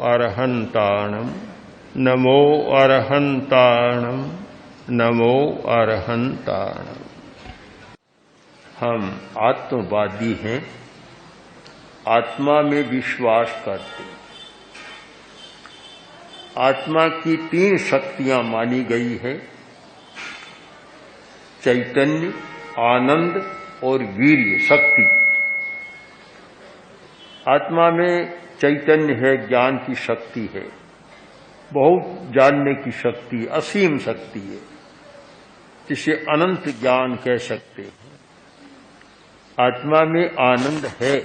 अरहन्ताणम् नमो अरहन्ताणम् नमो अरहन्ताणम्। हम आत्मवादी हैं, आत्मा में विश्वास करते हैं। आत्मा की 3 शक्तियां मानी गई है, चैतन्य, आनंद और वीर्य शक्ति। आत्मा में चैतन्य है, ज्ञान की शक्ति है, बहुत जानने की शक्ति, असीम शक्ति है, जिसे अनंत ज्ञान कह सकते हैं। आत्मा में आनंद है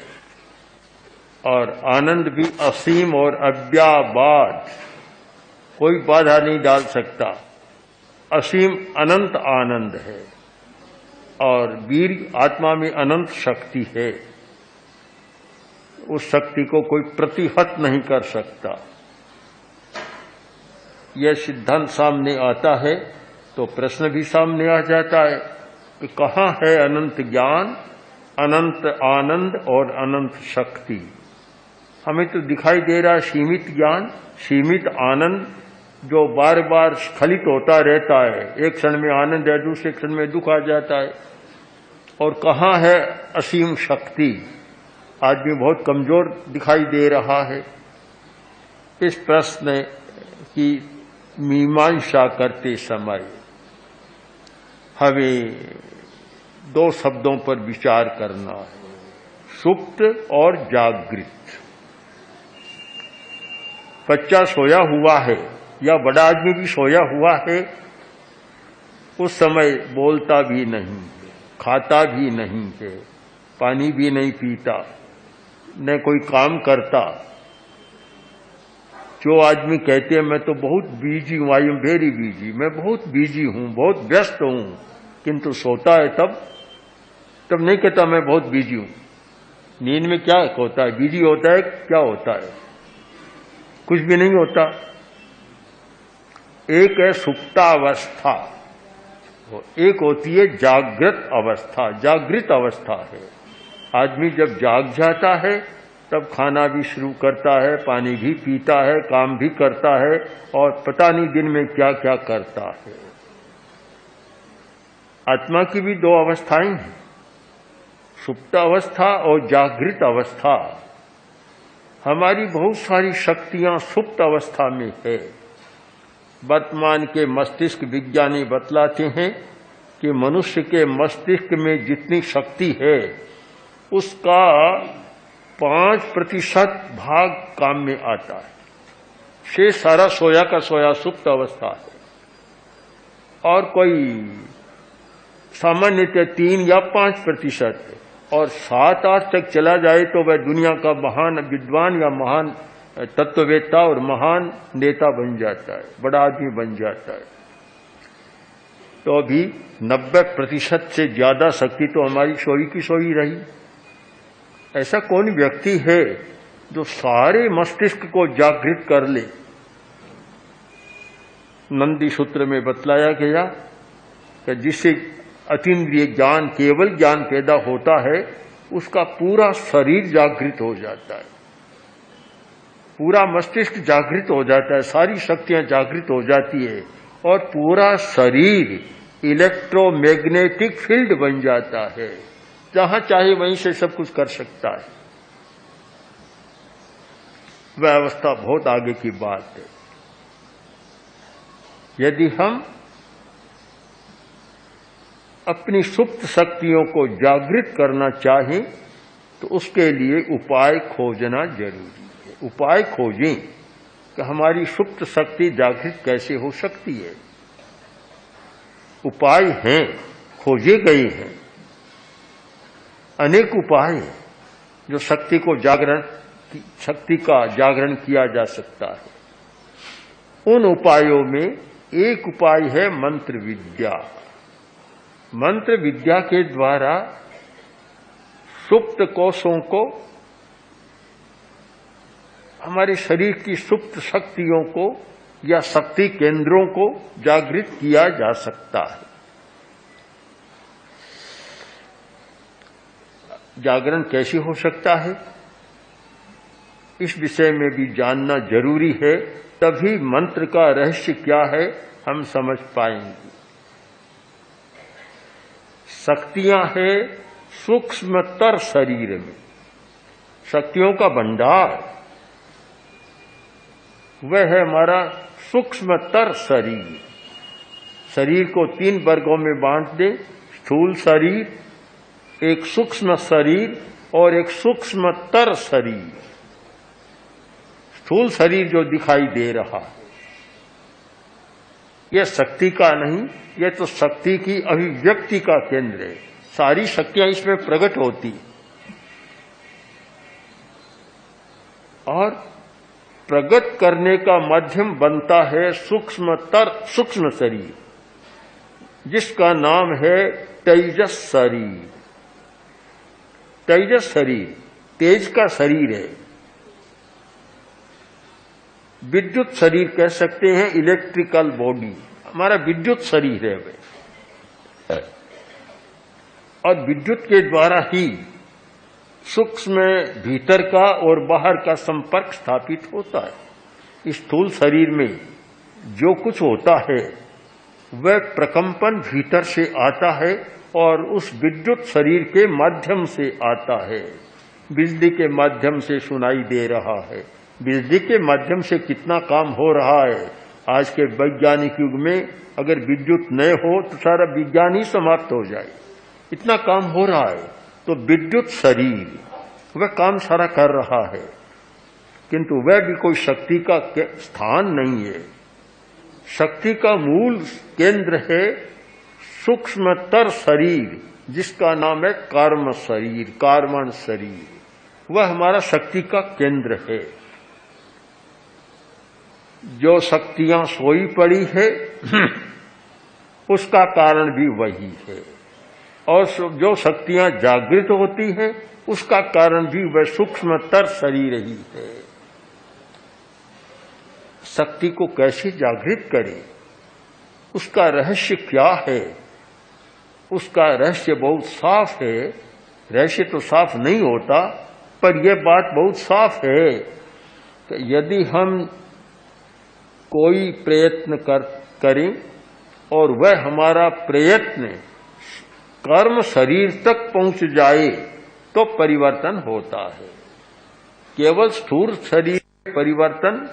और आनंद भी असीम और अव्याबाद, कोई बाधा नहीं डाल सकता। असीम अनंत आनंद है। और वीर आत्मा में अनंत शक्ति है, उस शक्ति को कोई प्रतिहत नहीं कर सकता। यह सिद्धांत सामने आता है तो प्रश्न भी सामने आ जाता है कि कहाँ है अनंत ज्ञान, अनंत आनंद और अनंत शक्ति। हमें तो दिखाई दे रहा सीमित ज्ञान, सीमित आनंद जो बार बार स्खलित होता रहता है। एक क्षण में आनंद है, दूसरे क्षण में दुख आ जाता है। और कहाँ है असीम शक्ति। आदमी बहुत कमजोर दिखाई दे रहा है। इस प्रश्न की मीमांसा करते समय हमें 2 शब्दों पर विचार करना है, सुप्त और जागृत। बच्चा सोया हुआ है या बड़ा आदमी भी सोया हुआ है, उस समय बोलता भी नहीं, खाता भी नहीं है, पानी भी नहीं पीता, न कोई काम करता। जो आदमी कहते हैं मैं तो बहुत बिजी हूं, आई एम वेरी बिजी, मैं बहुत बिजी हूं, बहुत व्यस्त हूं, किंतु सोता है तब नहीं कहता मैं बहुत बिजी हूं। नींद में क्या होता है? बिजी होता है, क्या होता है? कुछ भी नहीं होता। एक है सुप्तावस्था, एक होती है जागृत अवस्था। जागृत अवस्था है, आदमी जब जाग जाता है तब खाना भी शुरू करता है, पानी भी पीता है, काम भी करता है और पता नहीं दिन में क्या क्या करता है। आत्मा की भी 2 अवस्थाएं हैं, सुप्त अवस्था और जागृत अवस्था। हमारी बहुत सारी शक्तियां सुप्त अवस्था में है। वर्तमान के मस्तिष्क विज्ञानी बतलाते हैं कि मनुष्य के मस्तिष्क में जितनी शक्ति है उसका 5% भाग काम में आता है। शेष सारा सोया का सोया सुप्त अवस्था है। और कोई सामान्यतः 3 या 5% है। और 7-8 तक चला जाए तो वह दुनिया का महान विद्वान या महान तत्ववेत्ता और महान नेता बन जाता है, बड़ा आदमी बन जाता है। तो अभी 90% से ज्यादा शक्ति तो हमारी सोई की सोई रही। ऐसा कौन व्यक्ति है जो सारे मस्तिष्क को जागृत कर ले? नंदी सूत्र में बतलाया गया कि जिससे अतीन्द्रिय ज्ञान, केवल ज्ञान पैदा होता है, उसका पूरा शरीर जागृत हो जाता है, पूरा मस्तिष्क जागृत हो जाता है, सारी शक्तियां जागृत हो जाती है और पूरा शरीर इलेक्ट्रोमैग्नेटिक फील्ड बन जाता है। जहां चाहे वहीं से सब कुछ कर सकता है। वह अवस्था बहुत आगे की बात है। यदि हम अपनी सुप्त शक्तियों को जागृत करना चाहें तो उसके लिए उपाय खोजना जरूरी है। उपाय खोजें कि हमारी सुप्त शक्ति जागृत कैसे हो सकती है। उपाय हैं, खोजे गए हैं, अनेक उपाय हैं जो शक्ति का जागरण किया जा सकता है। उन उपायों में एक उपाय है मंत्र विद्या। मंत्र विद्या के द्वारा सुप्त कोशों को, हमारे शरीर की सुप्त शक्तियों को या शक्ति केंद्रों को जागृत किया जा सकता है। जागरण कैसे हो सकता है? इस विषय में भी जानना जरूरी है, तभी मंत्र का रहस्य क्या है हम समझ पाएंगे। शक्तियां हैं सूक्ष्मतर शरीर में, शक्तियों का भंडार वह है हमारा सूक्ष्मतर शरीर। शरीर को 3 वर्गों में बांट दे, स्थूल शरीर, एक सूक्ष्म शरीर और एक सूक्ष्मतर शरीर। स्थूल शरीर जो दिखाई दे रहा है यह शक्ति का नहीं, यह तो शक्ति की अभिव्यक्ति का केंद्र है। सारी शक्तियां इसमें प्रकट होती और प्रकट करने का माध्यम बनता है सूक्ष्म शरीर, जिसका नाम है तेजस शरीर। तेजस शरीर तेज का शरीर है, विद्युत शरीर कह सकते हैं, इलेक्ट्रिकल बॉडी हमारा विद्युत शरीर है वे। और विद्युत के द्वारा ही सूक्ष्म भीतर का और बाहर का संपर्क स्थापित होता है। स्थूल शरीर में जो कुछ होता है वह प्रकंपन भीतर से आता है और उस विद्युत शरीर के माध्यम से आता है। बिजली के माध्यम से सुनाई दे रहा है, बिजली के माध्यम से कितना काम हो रहा है। आज के वैज्ञानिक युग में अगर विद्युत न हो तो सारा विज्ञान ही समाप्त हो जाए, इतना काम हो रहा है। तो विद्युत शरीर वह काम सारा कर रहा है, किंतु वह भी कोई शक्ति का स्थान नहीं है। शक्ति का मूल केंद्र है सूक्ष्मतर शरीर, जिसका नाम है कर्म शरीर, कार्मण शरीर। वह हमारा शक्ति का केंद्र है। जो शक्तियां सोई पड़ी है उसका कारण भी वही है, और जो शक्तियां जागृत होती हैं उसका कारण भी वह सूक्ष्मतर शरीर ही है। शक्ति को कैसे जागृत करें, उसका रहस्य क्या है? उसका रहस्य बहुत साफ है। रहस्य तो साफ नहीं होता, पर यह बात बहुत साफ है कि यदि हम कोई प्रयत्न करें और वह हमारा प्रयत्न कर्म शरीर तक पहुंच जाए तो परिवर्तन होता है। केवल स्थूल शरीर में परिवर्तन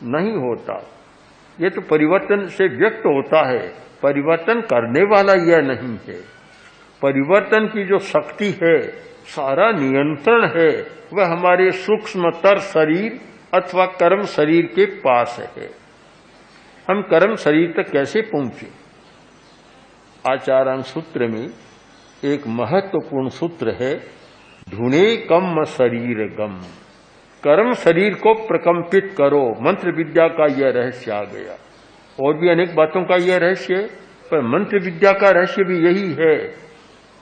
नहीं होता, ये तो परिवर्तन से व्यक्त होता है, परिवर्तन करने वाला यह नहीं है। परिवर्तन की जो शक्ति है, सारा नियंत्रण है, वह हमारे सूक्ष्मतर शरीर अथवा कर्म शरीर के पास है। हम कर्म शरीर तक कैसे पहुंचे? आचार्य सूत्र में एक महत्वपूर्ण सूत्र है, ढूंढे कम शरीर गम। कर्म शरीर को प्रकंपित करो, मंत्र विद्या का यह रहस्य आ गया। और भी अनेक बातों का यह रहस्य है, पर मंत्र विद्या का रहस्य भी यही है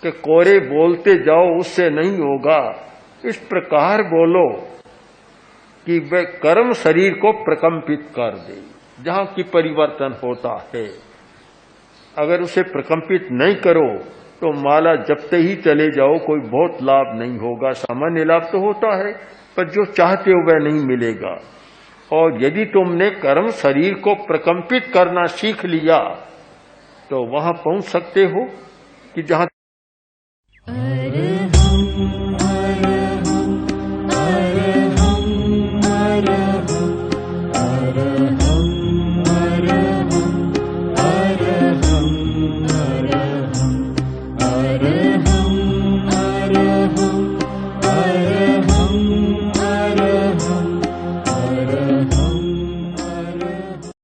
कि कोरे बोलते जाओ उससे नहीं होगा, इस प्रकार बोलो कि वह कर्म शरीर को प्रकंपित कर दे, जहां की परिवर्तन होता है। अगर उसे प्रकंपित नहीं करो तो माला जपते ही चले जाओ, कोई बहुत लाभ नहीं होगा। सामान्य लाभ तो होता है, पर जो चाहते हो वह नहीं मिलेगा। और यदि तुमने कर्म शरीर को प्रकंपित करना सीख लिया तो वहां पहुंच सकते हो कि जहां हर